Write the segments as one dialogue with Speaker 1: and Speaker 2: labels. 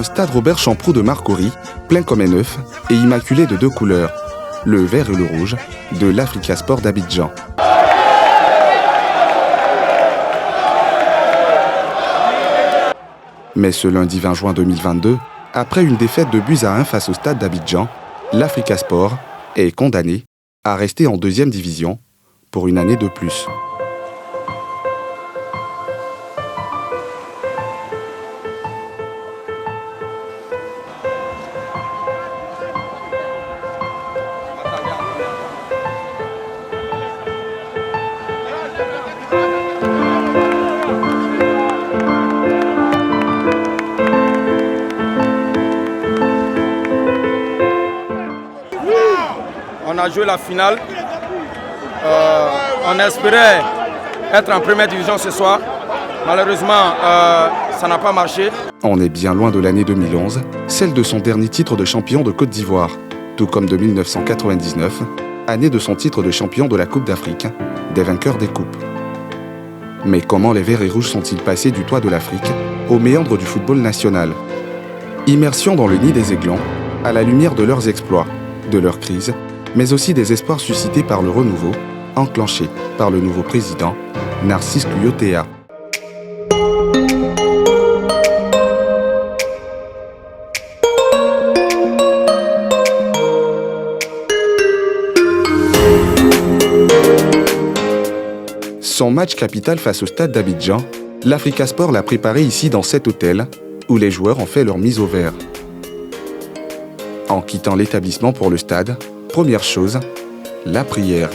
Speaker 1: un stade Robert Champroux de Marcory, plein comme un œuf et immaculé de deux couleurs, le vert et le rouge, de l'Africa Sport d'Abidjan. Mais ce lundi 20 juin 2022, après une défaite de buts à 1 face au stade d'Abidjan, l'Africa Sport est condamné à rester en deuxième division pour une année de plus.
Speaker 2: On a joué la finale. On espérait être en première division ce soir. Malheureusement, ça n'a pas marché.
Speaker 1: On est bien loin de l'année 2011, celle de son dernier titre de champion de Côte d'Ivoire, tout comme de 1999, année de son titre de champion de la Coupe d'Afrique, des vainqueurs des coupes. Mais comment les Verts et Rouges sont-ils passés du toit de l'Afrique aux méandres du football national? Immersion dans le nid des Aiglons, à la lumière de leurs exploits, de leurs crises, mais aussi des espoirs suscités par le renouveau, enclenché par le nouveau président, Narcisse Luyotea. Son match capital face au stade d'Abidjan, l'Africa Sport l'a préparé ici dans cet hôtel, où les joueurs ont fait leur mise au vert. En quittant l'établissement pour le stade, première chose, la prière.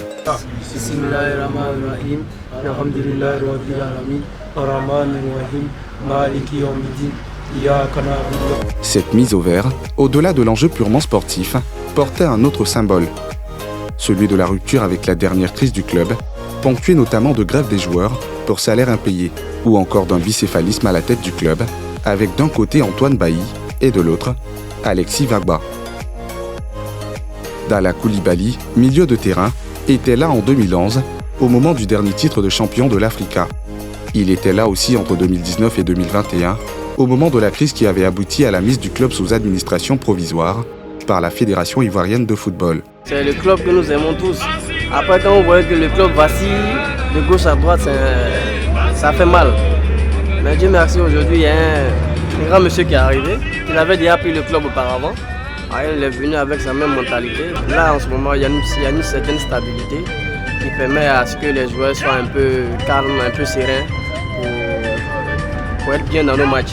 Speaker 1: Cette mise au vert, au-delà de l'enjeu purement sportif, portait un autre symbole, celui de la rupture avec la dernière crise du club, ponctuée notamment de grève des joueurs pour salaire impayé, ou encore d'un bicéphalisme à la tête du club, avec d'un côté Antoine Bailly et de l'autre, Alexis Vagba. Dalla Coulibaly, milieu de terrain, était là en 2011, au moment du dernier titre de champion de l'Africa. Il était là aussi entre 2019 et 2021, au moment de la crise qui avait abouti à la mise du club sous administration provisoire par la Fédération ivoirienne de football.
Speaker 3: C'est le club que nous aimons tous. Après, quand on voit que le club vacille de gauche à droite, ça fait mal. Mais Dieu merci, aujourd'hui, il y a un grand monsieur qui est arrivé. Il avait déjà pris le club auparavant. Il est venu avec sa même mentalité. Là, en ce moment, il y a une certaine stabilité qui permet à ce que les joueurs soient un peu calmes, un peu sereins pour être bien dans nos matchs.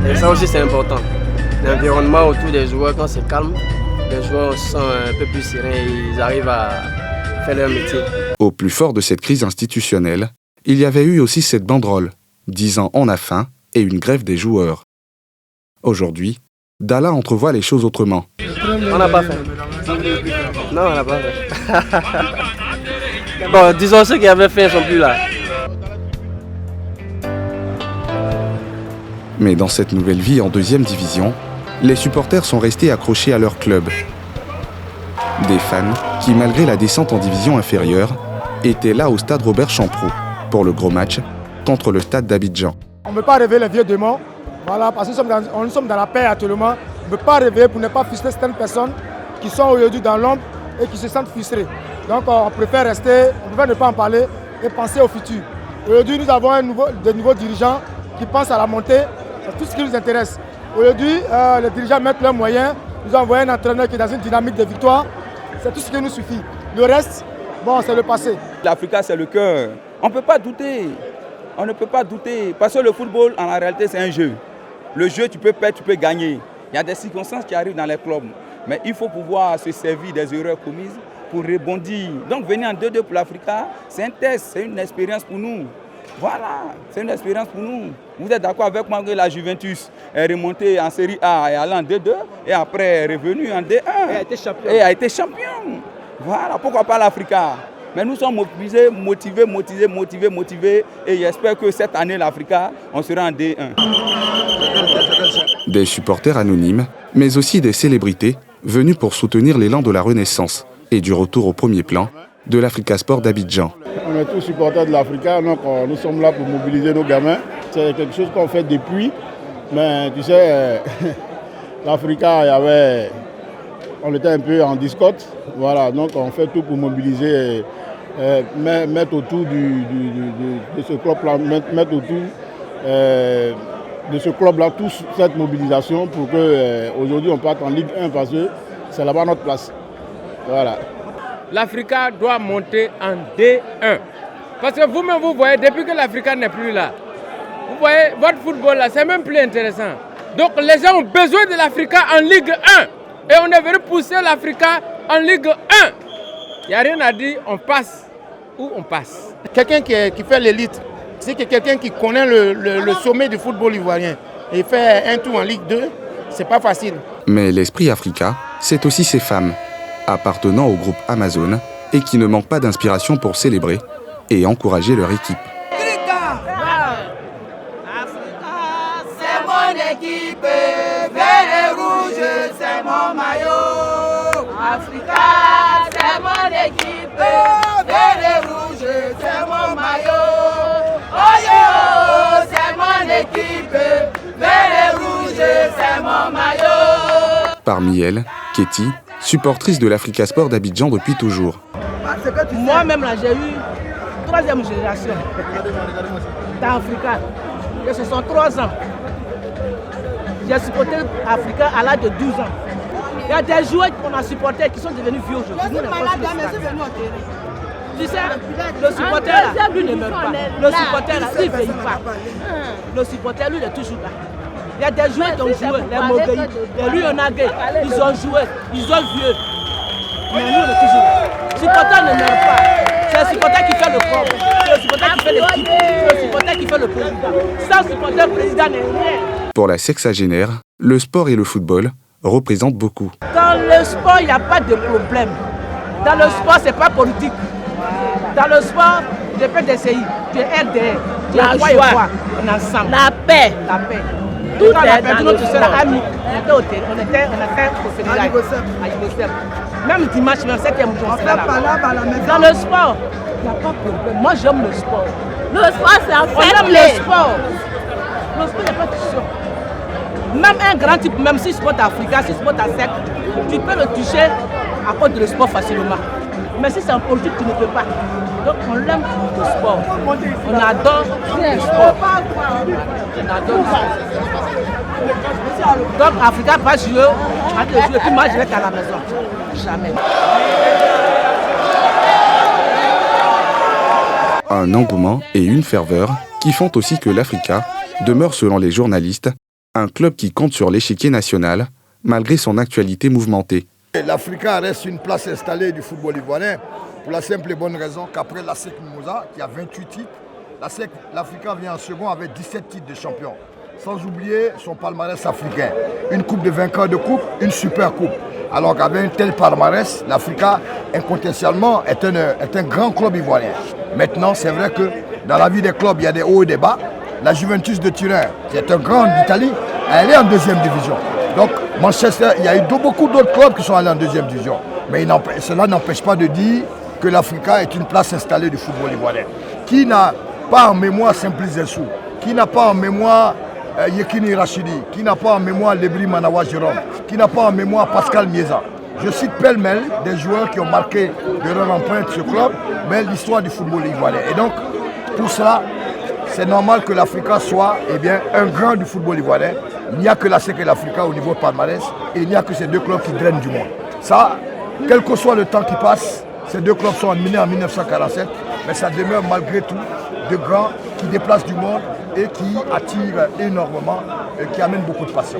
Speaker 3: Et ça aussi, c'est important. L'environnement autour des joueurs, quand c'est calme, les joueurs sont un peu plus sereins et ils arrivent à faire leur métier.
Speaker 1: Au plus fort de cette crise institutionnelle, il y avait eu aussi cette banderole, disant on a faim et une grève des joueurs. Aujourd'hui, Dalla entrevoit les choses autrement.
Speaker 3: On n'a pas faim. Non, on n'a pas faim. Bon, disons ceux qui avaient faim ne sont plus là.
Speaker 1: Mais dans cette nouvelle vie en deuxième division, les supporters sont restés accrochés à leur club. Des fans qui, malgré la descente en division inférieure, étaient là au stade Robert Champroux pour le gros match contre le stade d'Abidjan.
Speaker 4: On ne peut pas rêver les vieux démons, voilà, parce que nous sommes dans la paix actuellement. On ne peut pas rêver pour ne pas frustrer certaines personnes qui sont aujourd'hui dans l'ombre et qui se sentent frustrées. Donc on préfère rester, on préfère ne pas en parler et penser au futur. Aujourd'hui, nous avons de nouveaux dirigeants qui pensent à la montée, c'est tout ce qui nous intéresse. Aujourd'hui, les dirigeants mettent leurs moyens. Nous avons un entraîneur qui est dans une dynamique de victoire. C'est tout ce qui nous suffit. Le reste, bon, c'est le passé.
Speaker 2: L'Africa, c'est le cœur. On ne peut pas douter. On ne peut pas douter. Parce que le football, en réalité, c'est un jeu. Le jeu, tu peux perdre, tu peux gagner. Il y a des circonstances qui arrivent dans les clubs. Mais il faut pouvoir se servir des erreurs commises pour rebondir. Donc, venir en 2-2 pour l'Africa, c'est un test, c'est une expérience pour nous. Voilà, c'est une expérience pour nous. Vous êtes d'accord avec moi que la Juventus est remontée en Série A et allée en D2 et après est revenue en D1 et a été champion. Voilà, pourquoi pas l'Africa? Mais nous sommes motivés et j'espère que cette année l'Africa, on sera en D1.
Speaker 1: Des supporters anonymes, mais aussi des célébrités venus pour soutenir l'élan de la renaissance et du retour au premier plan de l'Africa Sport d'Abidjan.
Speaker 5: On est tous supporters de l'Africa, donc nous sommes là pour mobiliser nos gamins. C'est quelque chose qu'on fait depuis Mais tu sais, l'Africa, on était un peu en discorde. Voilà, donc on fait tout pour mobiliser, mettre autour de ce club-là, mettre autour de ce club-là toute cette mobilisation pour qu'aujourd'hui on parte en Ligue 1 parce que c'est là-bas notre place. Voilà.
Speaker 6: L'Africa doit monter en D1. Parce que vous-même, vous voyez, depuis que l'Africa n'est plus là, vous voyez, votre football là, c'est même plus intéressant. Donc les gens ont besoin de l'Africa en Ligue 1. Et on est venu pousser l'Africa en Ligue 1. Il n'y a rien à dire, on passe ou on passe.
Speaker 7: Quelqu'un qui fait l'élite, c'est quelqu'un qui connaît le sommet du football ivoirien. Et faire un tour en Ligue 2, c'est pas facile.
Speaker 1: Mais l'esprit Africa, c'est aussi ces femmes, appartenant au groupe Amazon et qui ne manquent pas d'inspiration pour célébrer et encourager leur équipe.
Speaker 8: C'est mon équipe, vert et rouge, c'est mon maillot. Africa, c'est mon équipe, vert et rouge, c'est mon maillot. Oh yo, c'est mon équipe, vert et rouge, c'est mon maillot.
Speaker 1: Parmi elles, Ketty, supportrice de l'Africa Sport d'Abidjan depuis toujours.
Speaker 9: Moi-même, là, j'ai eu 3e génération dans Africa. Et ce sont 3 ans. J'ai supporté Africa à l'âge de 12 ans. Il y a des joueurs qu'on a supportés qui sont devenus vieux aujourd'hui. Tu sais, le supporter là, lui ne meurt pas. Le supporter là, lui ne vieillit pas. Le supporter, lui, il est toujours là. Il y a des joueurs qui ont joué, les Mogueï, les Luyonagé, ils ont joué, ils ont vieux. Mais nous, on est toujours là. Le supporter ne meurt pas. C'est le supporter qui fait le club. C'est le supporter qui fait l'équipe. C'est le supporter qui fait le président. Sans supporter, le président n'est rien.
Speaker 1: Pour la sexagénaire, le sport et le football représentent beaucoup.
Speaker 9: Dans le sport, il n'y a pas de problème. Dans le sport, ce n'est pas politique. Dans le sport, je peux t'essayer. Tu es RDR. Tu es quoi. On est ensemble. La paix. La paix. Tout est dans le sport. On était au Sénégal, à Yougoslave. Même dimanche, même 7e jour, on là. Dans le sport, il n'y a pas de problème. Moi, j'aime le sport.
Speaker 8: Le sport, c'est un fait.
Speaker 9: On aime le sport. Le sport, il n'y a pas de question. Même un grand type, même si sport africain, si sport à sec, tu peux le toucher à cause de le sport facilement. Mais si c'est en politique, tu ne peux pas. Donc on aime le sport. On adore le sport. On adore le sport. Donc Africa pas jouer, et puis moi je vais être à la maison. Jamais.
Speaker 1: Un engouement et une ferveur qui font aussi que l'Africa demeure, selon les journalistes, un club qui compte sur l'échiquier national, malgré son actualité mouvementée.
Speaker 10: L'Africa reste une place installée du football ivoirien pour la simple et bonne raison qu'après la SEC Mimosa, qui a 28 titres, l'Africa vient en second avec 17 titres de champion. Sans oublier son palmarès africain. Une coupe de vainqueur de coupe, une super coupe. Alors qu'avec un tel palmarès, l'Africa, incontestablement, est un grand club ivoirien. Maintenant, c'est vrai que dans la vie des clubs, il y a des hauts et des bas. La Juventus de Turin, qui est un grand d'Italie, elle est en 2e division. Donc, Manchester, il y a eu beaucoup d'autres clubs qui sont allés en 2e division. Mais cela n'empêche pas de dire que l'Africa est une place installée du football ivoirien. Qui n'a pas en mémoire Simplice Zessou, qui n'a pas en mémoire Yekini Rachidi, qui n'a pas en mémoire Lebri Manawa Jérôme, qui n'a pas en mémoire Pascal Mieza. Je cite pêle-mêle des joueurs qui ont marqué de leur empreinte ce club, mais l'histoire du football ivoirien. Et donc, pour cela, c'est normal que l'Africa soit un grand du football ivoirien. Il n'y a que la SEC et l'Africa au niveau de palmarès et il n'y a que ces deux clubs qui drainent du monde. Ça, quel que soit le temps qui passe, ces deux clubs sont adminés en 1947, mais ça demeure malgré tout de grands qui déplacent du monde et qui attirent énormément et qui amènent beaucoup de passion.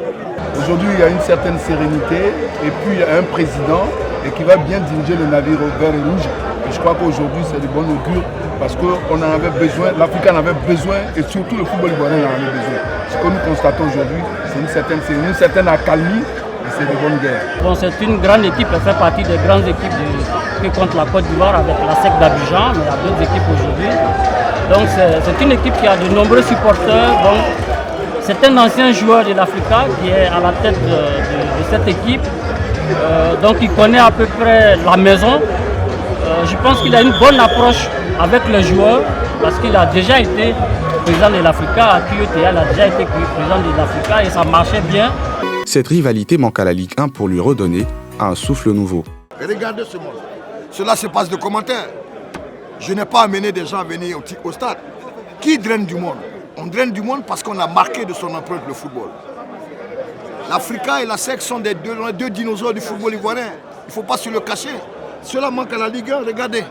Speaker 5: Aujourd'hui, il y a une certaine sérénité et puis il y a un président et qui va bien diriger le navire au vert et rouge. Et je crois qu'aujourd'hui, c'est de bon augure parce qu'on en avait besoin, l'Afrique en avait besoin et surtout le football ivoirien en avait besoin. Ce que nous constatons aujourd'hui, c'est une certaine accalmie et c'est de bonnes guerres.
Speaker 11: Bon, c'est une grande équipe, elle fait partie des grandes équipes qui contre la Côte d'Ivoire avec la SEC d'Abidjan, mais il y a d'autres équipes aujourd'hui. Donc c'est une équipe qui a de nombreux supporters. Donc, c'est un ancien joueur de l'Africa qui est à la tête de cette équipe. Donc il connaît à peu près la maison. Je pense qu'il a une bonne approche avec les joueurs. parce qu'il a déjà été président de l'Africa, à QETA, il a déjà été président de l'Africa et ça marchait bien.
Speaker 1: Cette rivalité manque à la Ligue 1 pour lui redonner un souffle nouveau.
Speaker 10: Regardez ce monde. Cela se passe de commentaires. Je n'ai pas amené des gens à venir au stade. Qui draine du monde? On draine du monde parce qu'on a marqué de son empreinte le football. L'Africa et la SEC sont les deux dinosaures du football ivoirien. Il ne faut pas se le cacher. Cela manque à la Ligue 1, regardez.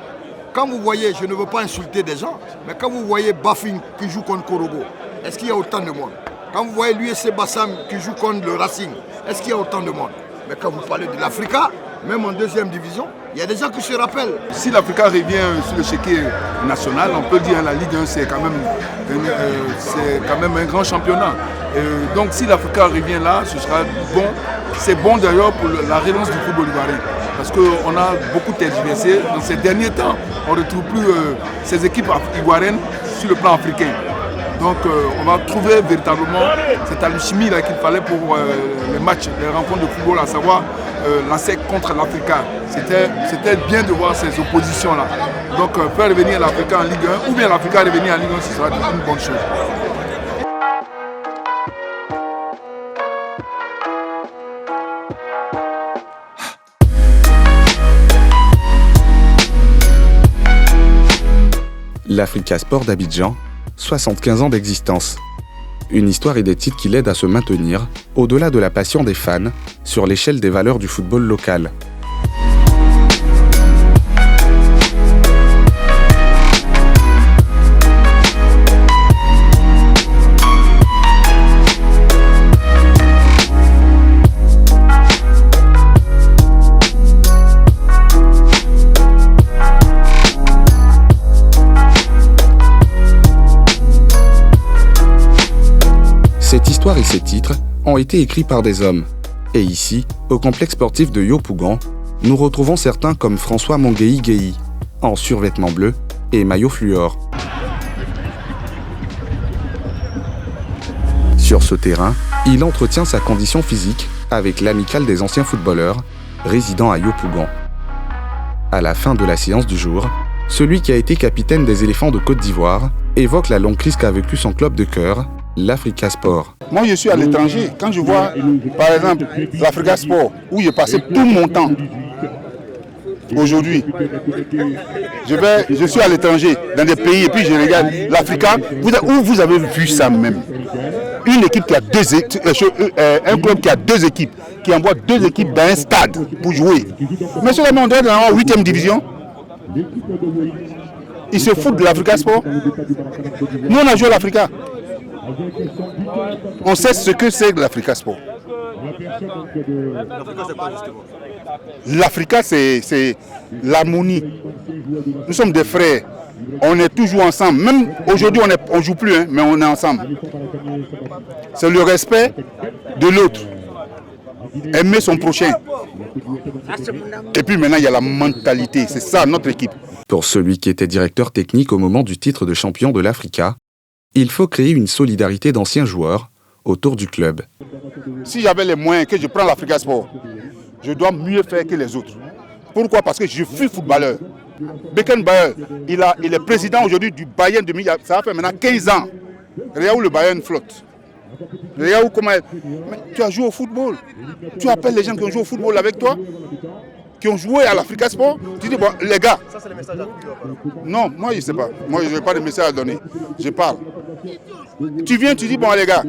Speaker 10: Quand vous voyez, je ne veux pas insulter des gens, mais quand vous voyez Bafing qui joue contre Korogo, est-ce qu'il y a autant de monde? Quand vous voyez l'USC Bassam qui joue contre le Racing, est-ce qu'il y a autant de monde? Mais quand vous parlez de l'Africa, même en deuxième division, il y a des gens qui se rappellent.
Speaker 12: Si l'Africa revient sur le chéquier national, on peut dire que la Ligue 1 c'est quand même un grand championnat. Donc si l'Africa revient là, ce sera bon. C'est bon d'ailleurs pour la relance du football ivoirien. Parce qu'on a beaucoup tergiversé. Dans ces derniers temps, on ne retrouve plus ces équipes ivoiriennes sur le plan africain. Donc on va trouver véritablement cette alchimie là qu'il fallait pour les matchs, les rencontres de football, à savoir la SEC contre l'Africa. C'était bien de voir ces oppositions là. Donc faire revenir l'Africa en Ligue 1 ou bien l'Africa revenir en Ligue 1, ce sera une bonne chose.
Speaker 1: L'Africa Sport d'Abidjan, 75 ans d'existence. Une histoire et des titres qui l'aident à se maintenir, au-delà de la passion des fans, sur l'échelle des valeurs du football local. Cette histoire et ces titres ont été écrits par des hommes. Et ici, au complexe sportif de Yopougon, nous retrouvons certains comme François Mongueï-Gueï, en survêtement bleu et maillot fluor. Sur ce terrain, il entretient sa condition physique avec l'amicale des anciens footballeurs, résidant à Yopougon. À la fin de la séance du jour, celui qui a été capitaine des éléphants de Côte d'Ivoire évoque la longue crise qu'a vécu son club de cœur, l'Africa Sport.
Speaker 5: Moi, je suis à l'étranger. Quand je vois, par exemple, l'Africa Sport, où j'ai passé tout mon temps, aujourd'hui, je suis à l'étranger, dans des pays, et puis je regarde l'Africa. Où vous avez vu ça même? Une équipe qui a un club qui a deux équipes, qui envoie deux équipes dans un stade pour jouer. Mais cela, on est dans la 8e division. Ils se foutent de l'Africa Sport. Nous, on a joué à l'Africa. On sait ce que c'est l'Africa Sport. L'Africa, c'est l'harmonie. Nous sommes des frères. On est toujours ensemble. Même aujourd'hui, on ne joue plus, hein, mais on est ensemble. C'est le respect de l'autre. Aimer son prochain. Et puis maintenant, il y a la mentalité. C'est ça, notre équipe.
Speaker 1: Pour celui qui était directeur technique au moment du titre de champion de l'Africa, il faut créer une solidarité d'anciens joueurs autour du club.
Speaker 5: Si j'avais les moyens que je prends l'Africa Sport, je dois mieux faire que les autres. Pourquoi? Parce que je suis footballeur. Beckenbauer, il est président aujourd'hui du Bayern de Munich. Ça va faire maintenant 15 ans. Regarde où le Bayern flotte. Regarde où comment... Mais tu as joué au football. Tu appelles les gens qui ont joué au football avec toi, qui ont joué à l'Africa Sport. Tu dis, bon, les gars... Ça, c'est le message à Non, moi, je ne sais pas. Moi, je n'ai pas de message à donner. Je parle. Tu viens, tu dis, bon, les gars,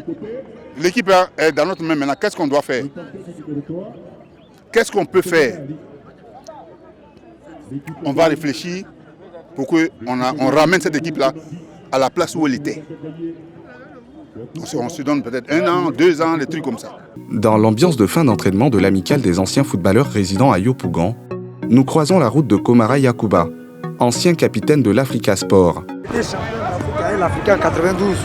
Speaker 5: l'équipe est dans notre main maintenant. Qu'est-ce qu'on doit faire? Qu'est-ce qu'on peut faire? On va réfléchir pour qu'on ramène cette équipe-là à la place où elle était. On se donne peut-être 1 an, 2 ans, des trucs comme ça.
Speaker 1: Dans l'ambiance de fin d'entraînement de l'amicale des anciens footballeurs résidant à Yopougon, nous croisons la route de Komara Yakuba, ancien capitaine de l'Africa Sport.
Speaker 13: L'Africa en 92.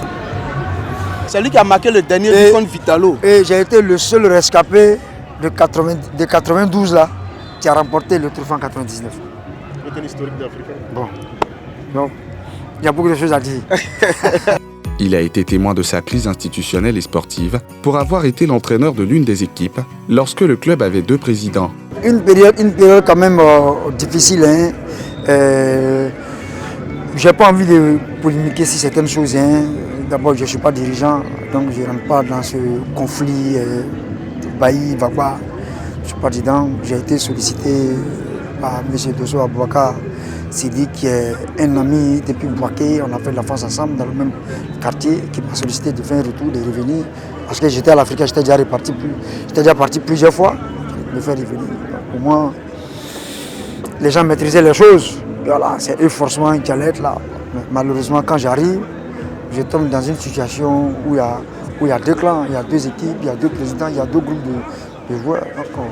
Speaker 14: C'est lui qui a marqué le dernier but contre Vitalo.
Speaker 13: Et j'ai été le seul rescapé de 92 là, qui a remporté le trophée en 99.
Speaker 5: C'est un historique d'Africa.
Speaker 13: Bon, donc il y a beaucoup de choses à dire.
Speaker 1: Il a été témoin de sa crise institutionnelle et sportive pour avoir été l'entraîneur de l'une des équipes lorsque le club avait 2 présidents.
Speaker 13: Une période quand même difficile. Hein. Je n'ai pas envie de polémiquer sur certaines choses. Hein. D'abord, je ne suis pas dirigeant, donc je ne rentre pas dans ce conflit. Bailly, Vagba, je ne suis pas dedans. J'ai été sollicité par M. Dosso Aboubakar Sidi, qui est un ami depuis Bouaké. On a fait de l'enfance ensemble dans le même quartier, qui m'a sollicité de faire un retour, de revenir. Parce que j'étais à l'Afrique, j'étais déjà parti plusieurs fois, de faire revenir. Au moins, les gens maîtrisaient les choses. Voilà, c'est eux forcément qui allaient être là. Mais malheureusement, quand j'arrive, je tombe dans une situation où il y a deux clans, il y a deux équipes, il y a deux présidents, il y a deux groupes de joueurs. Donc,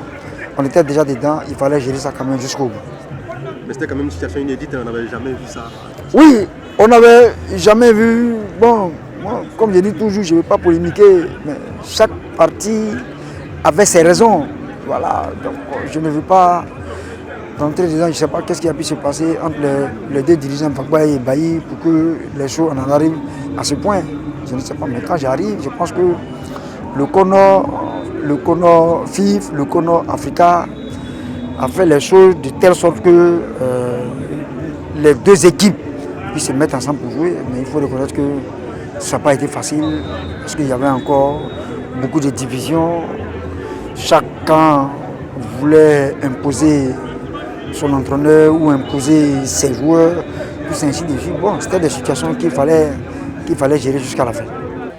Speaker 13: on était déjà dedans, il fallait gérer ça quand même jusqu'au bout.
Speaker 15: Mais c'était quand même une situation inédite, on n'avait jamais vu ça.
Speaker 13: Oui, on n'avait jamais vu. Bon, moi, comme je dis toujours, je ne veux pas polémiquer, mais chaque parti avait ses raisons. Voilà, donc je ne veux pas rentrer dedans, je ne sais pas qu'est-ce qui a pu se passer entre les deux dirigeants, Pogba et Bailly, pour que les choses en arrivent à ce point. Je ne sais pas, mais quand j'arrive, je pense que le Kono FIF, le Kono Africa a fait les choses de telle sorte que les deux équipes puissent se mettre ensemble pour jouer. Mais il faut reconnaître que ça n'a pas été facile parce qu'il y avait encore beaucoup de divisions. Chacun voulait imposer son entraîneur ou imposer ses joueurs, tout ainsi de suite. Bon, c'était des situations qu'il fallait gérer jusqu'à la fin.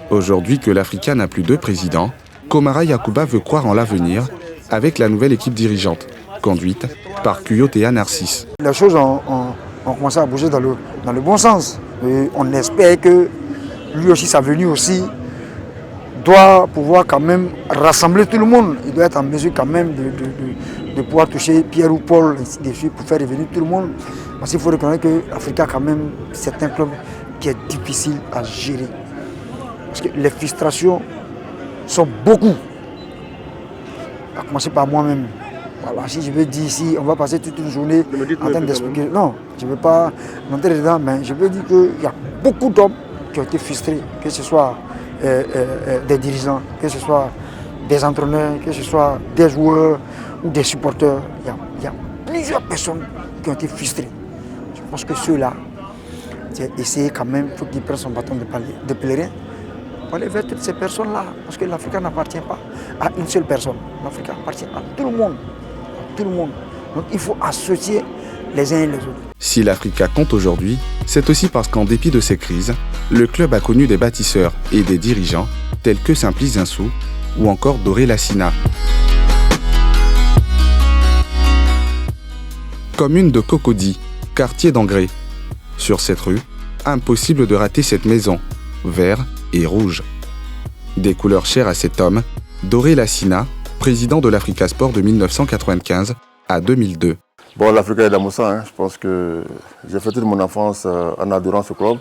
Speaker 1: Aujourd'hui que l'Africa n'a plus de président, Komara Yacouba veut croire en l'avenir avec la nouvelle équipe dirigeante, conduite par Kuyotea Narcisse.
Speaker 13: Les choses ont commencé à bouger dans le bon sens. Et on espère que lui aussi, sa venue aussi, doit pouvoir quand même rassembler tout le monde. Il doit être en mesure quand même de pouvoir toucher Pierre ou Paul, ainsi de suite, pour faire revenir tout le monde. Parce qu'il faut reconnaître que l'Africa, quand même, c'est un club qui est difficile à gérer. Parce que les frustrations sont beaucoup. À commencer par moi-même. Voilà, si je veux dire ici, on va passer toute une journée en train d'expliquer. Non, je ne veux pas rentrer dedans, mais je veux dire qu'il y a beaucoup d'hommes qui ont été frustrés, que ce soit des dirigeants, que ce soit des entraîneurs, que ce soit des joueurs ou des supporters. Il y a plusieurs personnes qui ont été frustrées. Je pense que ceux-là, c'est essayer quand même, il faut qu'ils prennent son bâton de pèlerin pour aller vers toutes ces personnes-là. Parce que l'Afrique n'appartient pas à une seule personne. L'Afrique appartient à tout le monde. À tout le monde. Donc il faut associer les uns et les autres.
Speaker 1: Si l'Africa compte aujourd'hui, c'est aussi parce qu'en dépit de ces crises, le club a connu des bâtisseurs et des dirigeants tels que Simplice Zinsou ou encore Doré Lassina. Commune de Cocody, quartier d'Angré. Sur cette rue, impossible de rater cette maison, vert et rouge. Des couleurs chères à cet homme, Doré Lassina, président de l'Africa Sport de 1995 à 2002.
Speaker 16: Bon, l'Africa est dans mon sang. Hein. Je pense que j'ai fait toute mon enfance en adorant ce club.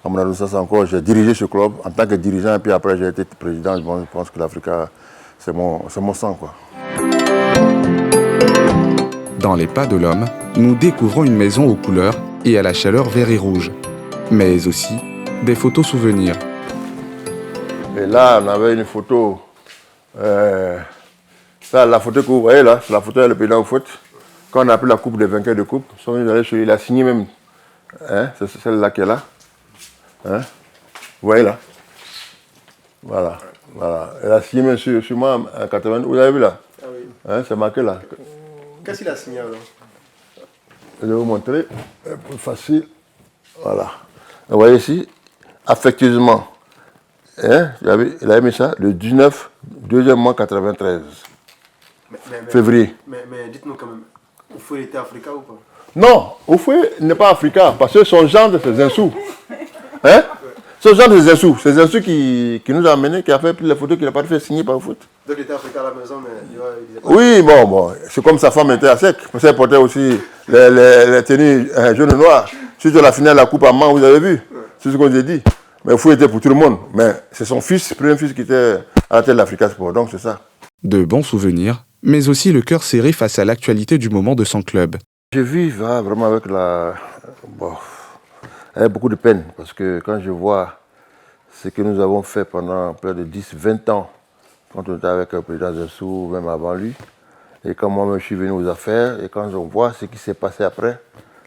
Speaker 16: À mon adolescence encore, j'ai dirigé ce club en tant que dirigeant et puis après j'ai été président. Bon, je pense que l'Africa, c'est mon sang, quoi.
Speaker 1: Dans les pas de l'homme, nous découvrons une maison aux couleurs et à la chaleur vert et rouge, mais aussi des photos souvenirs.
Speaker 16: Et là, on avait une photo. Ça, la photo que vous voyez là, c'est la photo avec le président au foot. Quand on a pris la coupe des vainqueurs de coupe, il a signé même. Hein, c'est celle-là qui est là. Hein, vous voyez là. Voilà. Elle a signé même sur moi en 80. Vous avez vu là? Ah oui. Hein, c'est marqué là.
Speaker 15: Qu'est-ce qu'il a signé alors?
Speaker 16: Je vais vous montrer. Plus facile. Voilà. Vous voyez ici, affectueusement. Hein, il avait mis ça le 19, 2e mois 93. Février.
Speaker 15: Mais dites-nous quand même, Oufoué était africain ou pas?
Speaker 16: Non, Oufoué n'est pas africain parce que son gendre c'est Zinsou. Hein? Son gendre c'est Zinsou qui nous a amenés, qui a fait les photos qu'il n'a pas fait signer par le foot.
Speaker 15: Donc il était africain à la maison, mais il pas...
Speaker 16: Oui, bon, c'est comme sa femme était à sec. Parce qu'elle portait aussi les tenues jaune et noir. Surtout la finale de la coupe à main, vous avez vu. C'est ce qu'on a dit. Mais Oufoué était pour tout le monde. Mais c'est son fils, premier fils qui était à la tête de l'Africa Sport. Donc c'est ça.
Speaker 1: De bons souvenirs, mais aussi le cœur serré face à l'actualité du moment de son club.
Speaker 16: Je vis vraiment avec avec beaucoup de peine, parce que quand je vois ce que nous avons fait pendant près de 10-20 ans, quand on était avec le président Zinsou, même avant lui, et quand moi-même je suis venu aux affaires, et quand on voit ce qui s'est passé après,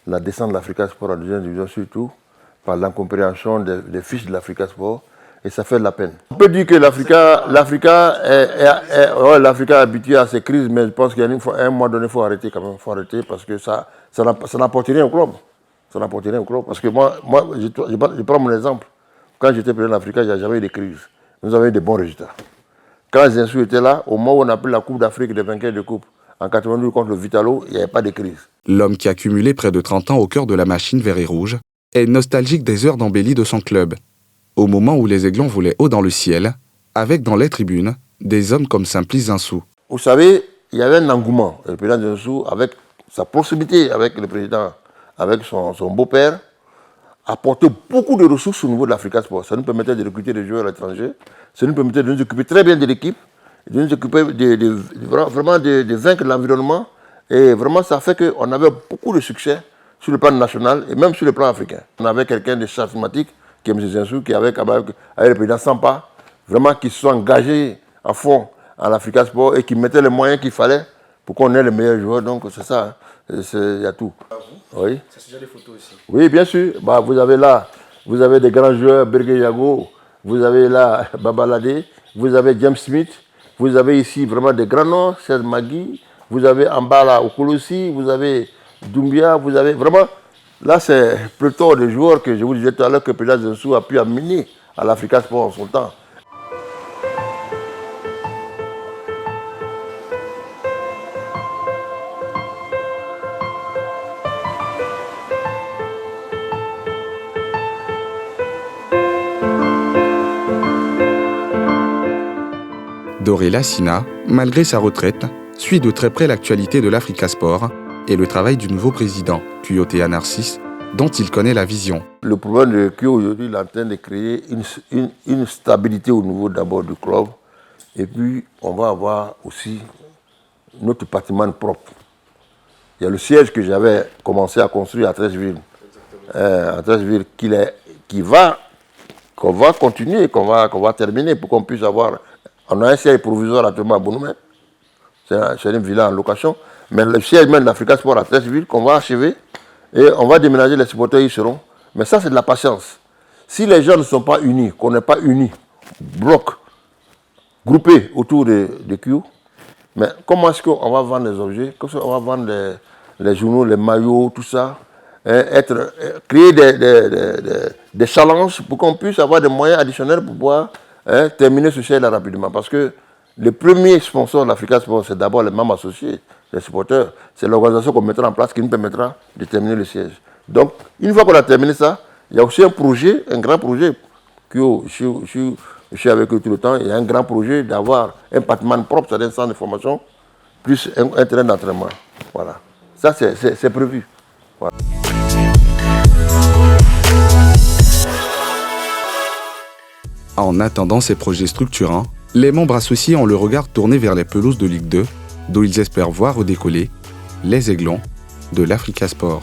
Speaker 16: la descente de l'Africa Sport en deuxième division, surtout par l'incompréhension des fiches de l'Africa Sport, et ça fait de la peine. On peut dire que l'Africa est habituée à ces crises, mais je pense qu'à un moment donné, il faut arrêter quand même. Il faut arrêter parce que ça n'apporte rien au club. Ça n'apporte rien au club. Parce que moi je prends mon exemple. Quand j'étais président d'Africa, il n'y a jamais eu de crise. Nous avons eu de bons résultats. Quand Zinsou était là, au moment où on a pris la Coupe d'Afrique des vainqueurs de Coupe, en 92 contre le Vitalo, il n'y avait pas de crise.
Speaker 1: L'homme qui a cumulé près de 30 ans au cœur de la machine vert et rouge est nostalgique des heures d'embellie de son club. Au moment où les Aiglons volaient haut dans le ciel, avec dans les tribunes des hommes comme Simplice Zinsou.
Speaker 16: Vous savez, il y avait un engouement. Le président Zinsou, avec sa proximité avec le président, avec son beau-père, apportait beaucoup de ressources au niveau de l'Africa Sport. Ça nous permettait de recruter des joueurs à l'étranger, ça nous permettait de nous occuper très bien de l'équipe, de nous occuper vraiment de vaincre l'environnement. Et vraiment, ça fait qu'on avait beaucoup de succès sur le plan national et même sur le plan africain. On avait quelqu'un de charismatique, qui est M. Zinsou, qui avec le président Sampa, vraiment qui se sont engagés à fond à l'Africa Sport et qui mettaient les moyens qu'il fallait pour qu'on ait les meilleurs joueurs. Donc c'est ça, il y a tout. Oui.
Speaker 15: C'est sujet des photos aussi.
Speaker 16: Oui, bien sûr. Bah, vous avez des grands joueurs, Berge Yago, vous avez là Babalade, vous avez James Smith, vous avez ici vraiment des grands noms, Serge Magui, vous avez en bas là Okolosi, vous avez Doumbia, vous avez vraiment... Là, c'est plutôt des joueurs que je vous disais tout à l'heure que le président Zinsou a pu amener à l'Africa Sport en son temps.
Speaker 1: Doré Sina, malgré sa retraite, suit de très près l'actualité de l'Africa Sport et le travail du nouveau président, Kuyotea Narcisse, dont il connaît la vision.
Speaker 16: Le problème de Kuyo aujourd'hui, il est en train de créer une stabilité au niveau d'abord du club. Et puis, on va avoir aussi notre patrimoine propre. Il y a le siège que j'avais commencé à construire à Treichville. À Treichville, qu'on va continuer, qu'on va terminer pour qu'on puisse avoir... On a un siège provisoire actuellement à Bonoumé. C'est une villa en location. Mais le siège même de l'Africa Sport à Treichville qu'on va achever et on va déménager, les supporters y seront. Mais ça, c'est de la patience. Si les gens ne sont pas unis, qu'on n'est pas unis, bloc, groupés autour de Q, mais comment est-ce qu'on va vendre les objets, comment on va vendre les journaux, les maillots, tout ça, créer des challenges pour qu'on puisse avoir des moyens additionnels pour pouvoir terminer ce siège-là rapidement. Parce que le premier sponsor de l'Africa Sport, c'est d'abord les membres associés, les supporters. C'est l'organisation qu'on mettra en place qui nous permettra de terminer le siège. Donc, une fois qu'on a terminé ça, il y a aussi un projet, un grand projet, que je suis avec eux tout le temps. Il y a un grand projet d'avoir un patrimoine propre, c'est-à-dire un centre de formation, plus un terrain d'entraînement. Voilà. Ça, c'est prévu. Voilà.
Speaker 1: En attendant ces projets structurants, les membres associés ont le regard tourné vers les pelouses de Ligue 2, d'où ils espèrent voir redécoller les Aiglons de l'Africa Sport.